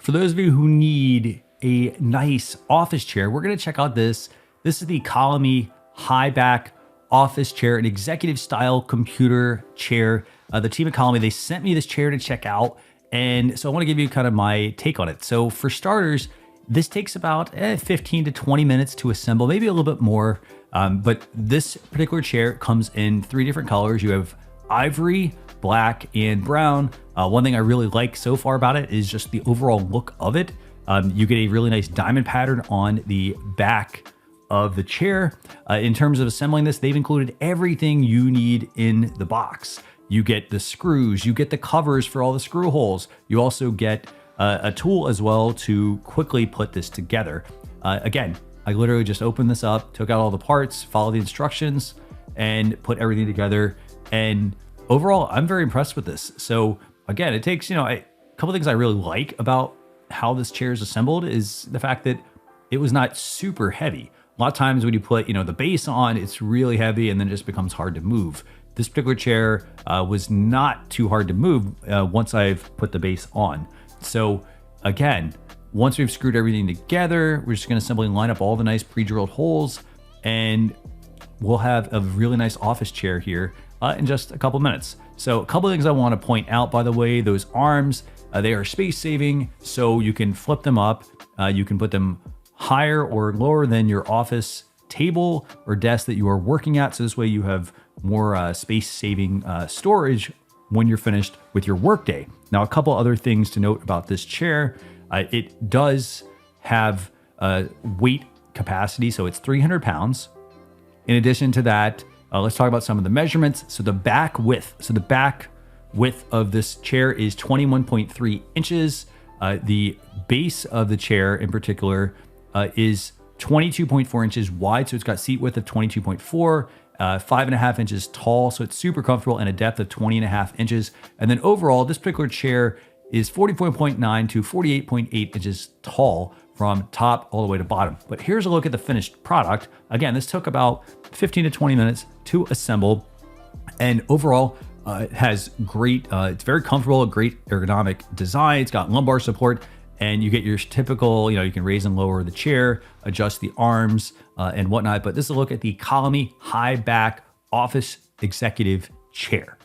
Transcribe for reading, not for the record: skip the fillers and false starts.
for those of you who need a nice office chair, we're going to check out this. This is the COLAMY high back office chair, an executive style computer chair. The team at COLAMY, they sent me this chair to check out. And so I want to give you kind of my take on it. So for starters, this takes about 15 to 20 minutes to assemble, maybe a little bit more. But this particular chair comes in 3 different colors. You have ivory, black, and brown. One thing I really like so far about it is just the overall look of it. You get a really nice diamond pattern on the back of the chair. In terms of assembling this, they've included everything you need in the box. You get the screws, you get the covers for all the screw holes. You also get a tool as well to quickly put this together. Again, I literally just opened this up, took out all the parts, followed the instructions, and put everything together. And overall, I'm very impressed with this. So again, it takes, a couple things I really like about how this chair is assembled is the fact that it was not super heavy. A lot of times when you put, the base on, it's really heavy and then it just becomes hard to move. This particular chair was not too hard to move once I've put the base on. So again, once we've screwed everything together, we're just gonna simply line up all the nice pre-drilled holes and we'll have a really nice office chair here in just a couple minutes. So a couple of things I wanna point out, by the way, those arms, they are space saving, so you can flip them up. You can put them higher or lower than your office table or desk that you are working at. So this way you have more space saving storage when you're finished with your workday. Now, a couple other things to note about this chair. It does have weight capacity, so it's 300 pounds. In addition to that, let's talk about some of the measurements. So the back width of this chair is 21.3 inches. The base of the chair in particular is 22.4 inches wide. So it's got seat width of 22.4, 5.5 inches tall. So it's super comfortable and a depth of 20.5 inches. And then overall, this particular chair is 44.9 to 48.8 inches tall from top all the way to bottom. But here's a look at the finished product. Again, this took about 15 to 20 minutes to assemble. And overall, it has great, it's very comfortable, a great ergonomic design. It's got lumbar support. And you get your typical, you can raise and lower the chair, adjust the arms and whatnot. But this is a look at the COLAMY high back office executive chair.